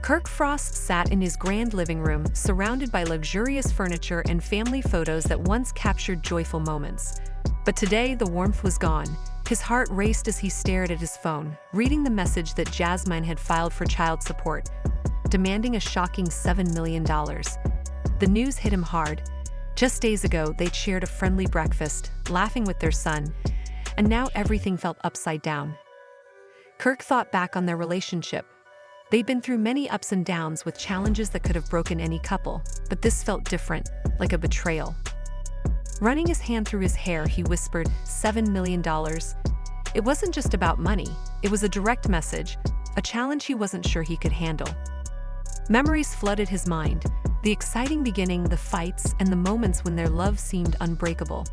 Kirk Frost sat in his grand living room, surrounded by luxurious furniture and family photos that once captured joyful moments. But today, the warmth was gone. His heart raced as he stared at his phone, reading the message that Jasmine had filed for child support, demanding a shocking $7 million. The news hit him hard. Just days ago, they'd shared a friendly breakfast, laughing with their son, and now everything felt upside down. Kirk thought back on their relationship. They'd been through many ups and downs with challenges that could have broken any couple, but this felt different, like a betrayal. Running his hand through his hair, he whispered, $7 million. It wasn't just about money, it was a direct message, a challenge he wasn't sure he could handle. Memories flooded his mind, the exciting beginning, the fights, and the moments when their love seemed unbreakable.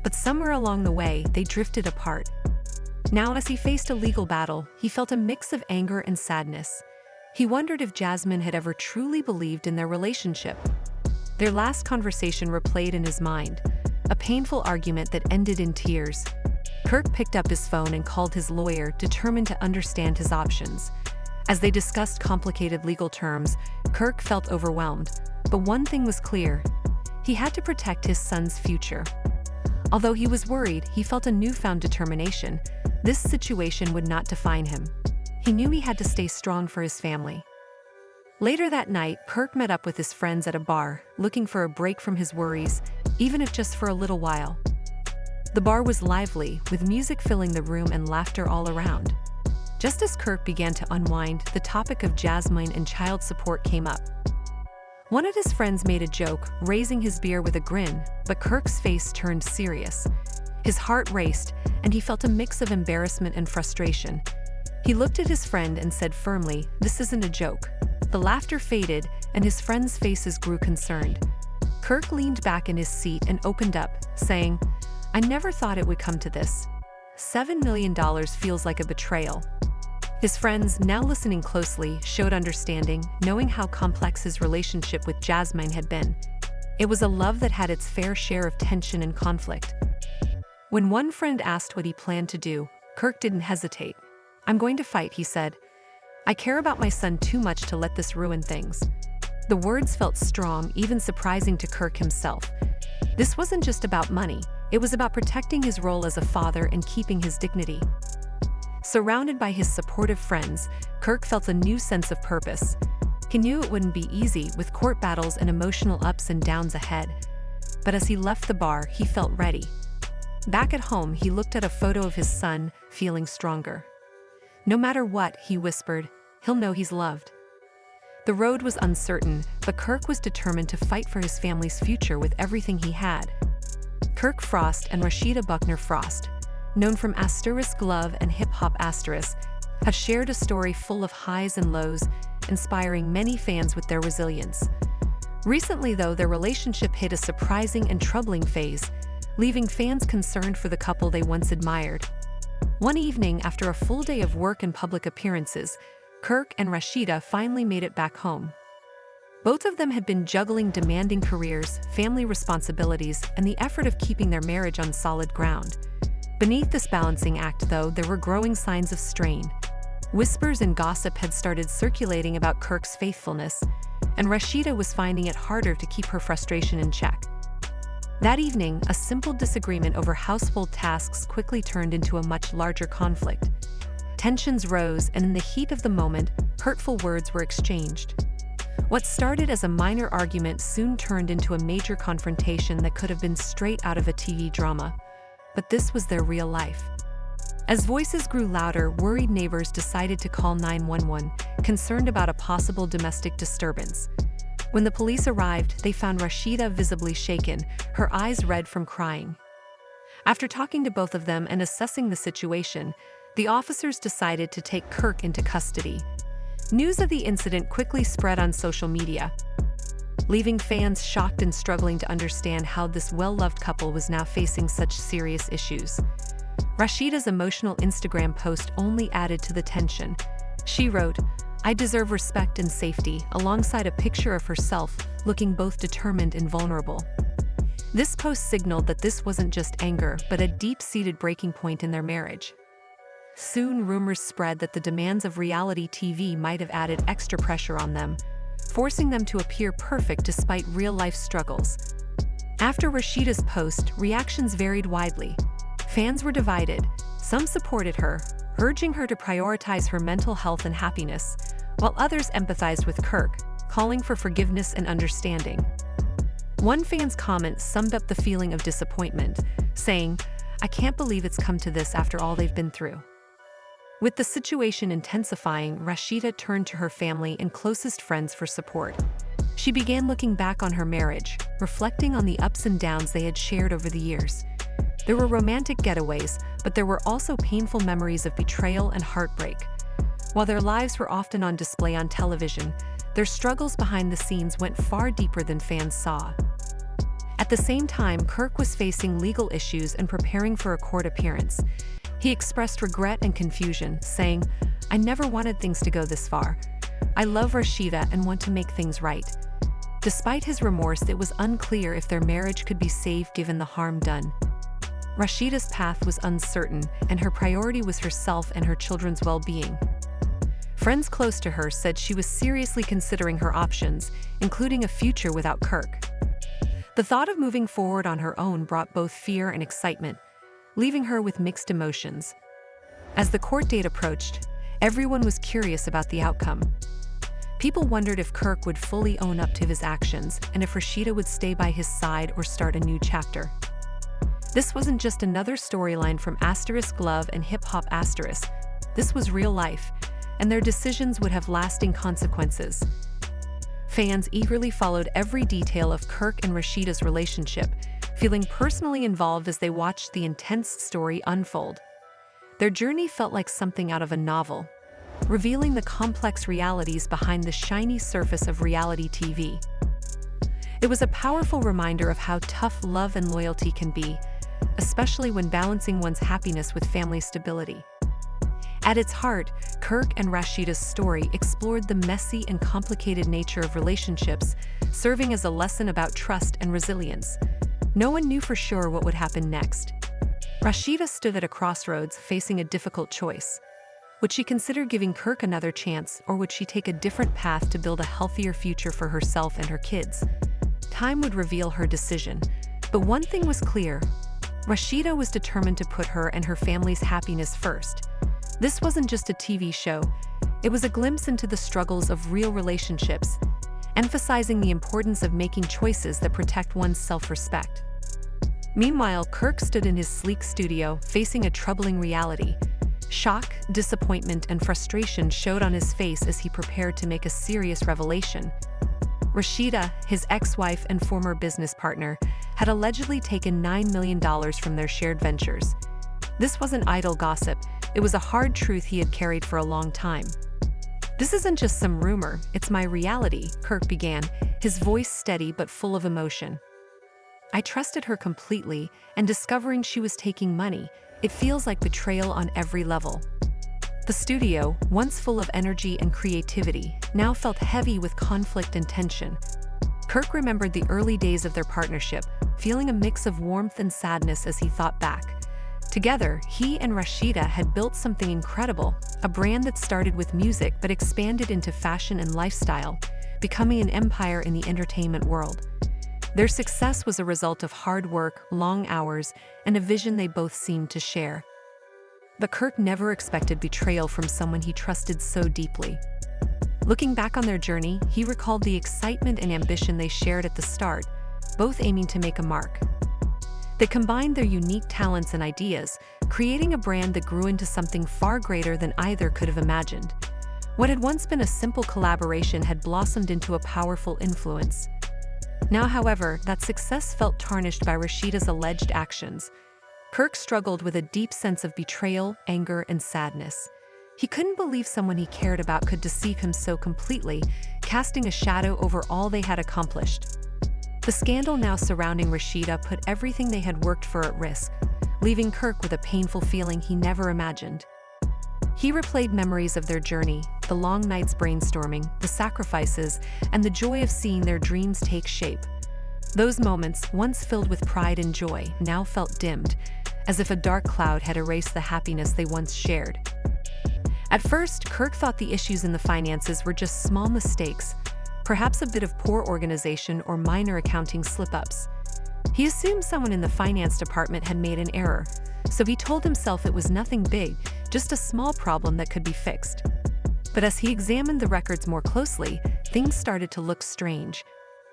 But somewhere along the way, they drifted apart. Now, as he faced a legal battle, he felt a mix of anger and sadness. He wondered if Jasmine had ever truly believed in their relationship. Their last conversation replayed in his mind, a painful argument that ended in tears. Kirk picked up his phone and called his lawyer, determined to understand his options. As they discussed complicated legal terms, Kirk felt overwhelmed, but one thing was clear: he had to protect his son's future. Although he was worried, he felt a newfound determination. This situation would not define him. He knew he had to stay strong for his family. Later that night, Kirk met up with his friends at a bar, looking for a break from his worries, even if just for a little while. The bar was lively, with music filling the room and laughter all around. Just as Kirk began to unwind, the topic of Jasmine and child support came up. One of his friends made a joke, raising his beer with a grin, but Kirk's face turned serious. His heart raced, and he felt a mix of embarrassment and frustration. He looked at his friend and said firmly, "This isn't a joke." The laughter faded, and his friends' faces grew concerned. Kirk leaned back in his seat and opened up, saying, "I never thought it would come to this. $7 million feels like a betrayal." His friends, now listening closely, showed understanding, knowing how complex his relationship with Jasmine had been. It was a love that had its fair share of tension and conflict. When one friend asked what he planned to do, Kirk didn't hesitate. "I'm going to fight," he said. "I care about my son too much to let this ruin things." The words felt strong, even surprising to Kirk himself. This wasn't just about money, it was about protecting his role as a father and keeping his dignity. Surrounded by his supportive friends, Kirk felt a new sense of purpose. He knew it wouldn't be easy, with court battles and emotional ups and downs ahead. But as he left the bar, he felt ready. Back at home, he looked at a photo of his son, feeling stronger. "No matter what," he whispered, "he'll know he's loved." The road was uncertain, but Kirk was determined to fight for his family's future with everything he had. Kirk Frost and Rashida Buckner Frost, known from *Love and Hip Hop*, have shared a story full of highs and lows, inspiring many fans with their resilience. Recently, though, their relationship hit a surprising and troubling phase, leaving fans concerned for the couple they once admired. One evening, after a full day of work and public appearances, Kirk and Rashida finally made it back home. Both of them had been juggling demanding careers, family responsibilities, and the effort of keeping their marriage on solid ground. Beneath this balancing act, though, there were growing signs of strain. Whispers and gossip had started circulating about Kirk's faithfulness, and Rashida was finding it harder to keep her frustration in check. That evening, a simple disagreement over household tasks quickly turned into a much larger conflict. Tensions rose, and in the heat of the moment, hurtful words were exchanged. What started as a minor argument soon turned into a major confrontation that could have been straight out of a TV drama. But this was their real life. As voices grew louder, worried neighbors decided to call 911, concerned about a possible domestic disturbance. When the police arrived, they found Rashida visibly shaken, her eyes red from crying. After talking to both of them and assessing the situation, the officers decided to take Kirk into custody. News of the incident quickly spread on social media, leaving fans shocked and struggling to understand how this well-loved couple was now facing such serious issues. Rashida's emotional Instagram post only added to the tension. She wrote, "I deserve respect and safety," alongside a picture of herself, looking both determined and vulnerable. This post signaled that this wasn't just anger, but a deep-seated breaking point in their marriage. Soon rumors spread that the demands of reality TV might have added extra pressure on them, forcing them to appear perfect despite real-life struggles. After Rashida's post, reactions varied widely. Fans were divided. Some supported her, urging her to prioritize her mental health and happiness, while others empathized with Kirk, calling for forgiveness and understanding. One fan's comment summed up the feeling of disappointment, saying, "I can't believe it's come to this after all they've been through." With the situation intensifying, Rashida turned to her family and closest friends for support. She began looking back on her marriage, reflecting on the ups and downs they had shared over the years. There were romantic getaways, but there were also painful memories of betrayal and heartbreak. While their lives were often on display on television, their struggles behind the scenes went far deeper than fans saw. At the same time, Kirk was facing legal issues and preparing for a court appearance. He expressed regret and confusion, saying, "I never wanted things to go this far. I love Rashida and want to make things right." Despite his remorse, it was unclear if their marriage could be saved given the harm done. Rashida's path was uncertain, and her priority was herself and her children's well-being. Friends close to her said she was seriously considering her options, including a future without Kirk. The thought of moving forward on her own brought both fear and excitement, leaving her with mixed emotions. As the court date approached, everyone was curious about the outcome. People wondered if Kirk would fully own up to his actions and if Rashida would stay by his side or start a new chapter. This wasn't just another storyline from *Love and Hip Hop*. This was real life, and their decisions would have lasting consequences. Fans eagerly followed every detail of Kirk and Rashida's relationship, feeling personally involved as they watched the intense story unfold. Their journey felt like something out of a novel, revealing the complex realities behind the shiny surface of reality TV. It was a powerful reminder of how tough love and loyalty can be, especially when balancing one's happiness with family stability. At its heart, Kirk and Rashida's story explored the messy and complicated nature of relationships, serving as a lesson about trust and resilience. No one knew for sure what would happen next. Rashida stood at a crossroads, facing a difficult choice. Would she consider giving Kirk another chance, or would she take a different path to build a healthier future for herself and her kids? Time would reveal her decision, but one thing was clear: Rashida was determined to put her and her family's happiness first. This wasn't just a TV show, it was a glimpse into the struggles of real relationships, emphasizing the importance of making choices that protect one's self-respect. Meanwhile, Kirk stood in his sleek studio, facing a troubling reality. Shock, disappointment, and frustration showed on his face as he prepared to make a serious revelation. Rashida, his ex-wife and former business partner, had allegedly taken $9 million from their shared ventures. This wasn't idle gossip, it was a hard truth he had carried for a long time. "This isn't just some rumor, it's my reality," Kirk began, his voice steady but full of emotion. "I trusted her completely, and discovering she was taking money, it feels like betrayal on every level." The studio, once full of energy and creativity, now felt heavy with conflict and tension. Kirk remembered the early days of their partnership, feeling a mix of warmth and sadness as he thought back. Together, he and Rashida had built something incredible, a brand that started with music but expanded into fashion and lifestyle, becoming an empire in the entertainment world. Their success was a result of hard work, long hours, and a vision they both seemed to share. But Kirk never expected betrayal from someone he trusted so deeply. Looking back on their journey, he recalled the excitement and ambition they shared at the start, both aiming to make a mark. They combined their unique talents and ideas, creating a brand that grew into something far greater than either could have imagined. What had once been a simple collaboration had blossomed into a powerful influence. Now, however, that success felt tarnished by Rashida's alleged actions. Kirk struggled with a deep sense of betrayal, anger, and sadness. He couldn't believe someone he cared about could deceive him so completely, casting a shadow over all they had accomplished. The scandal now surrounding Rashida put everything they had worked for at risk, leaving Kirk with a painful feeling he never imagined. He replayed memories of their journey, the long nights brainstorming, the sacrifices, and the joy of seeing their dreams take shape. Those moments, once filled with pride and joy, now felt dimmed, as if a dark cloud had erased the happiness they once shared. At first, Kirk thought the issues in the finances were just small mistakes, perhaps a bit of poor organization or minor accounting slip-ups. He assumed someone in the finance department had made an error, so he told himself it was nothing big, just a small problem that could be fixed. But as he examined the records more closely, things started to look strange.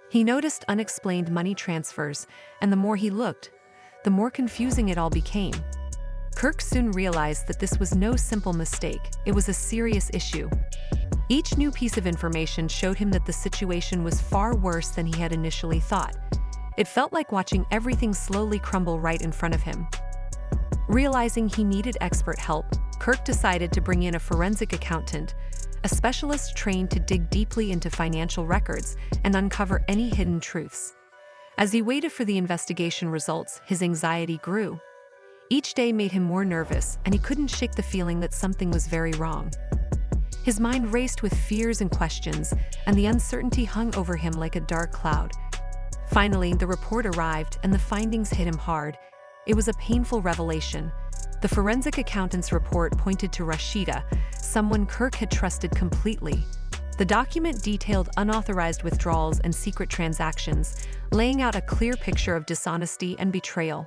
He noticed unexplained money transfers, and the more he looked, the more confusing it all became. Kirk soon realized that this was no simple mistake, it was a serious issue. Each new piece of information showed him that the situation was far worse than he had initially thought. It felt like watching everything slowly crumble right in front of him. Realizing he needed expert help, Kirk decided to bring in a forensic accountant, a specialist trained to dig deeply into financial records and uncover any hidden truths. As he waited for the investigation results, his anxiety grew. Each day made him more nervous, and he couldn't shake the feeling that something was very wrong. His mind raced with fears and questions, and the uncertainty hung over him like a dark cloud. Finally, the report arrived, and the findings hit him hard. It was a painful revelation. The forensic accountant's report pointed to Rashida, someone Kirk had trusted completely. The document detailed unauthorized withdrawals and secret transactions, laying out a clear picture of dishonesty and betrayal.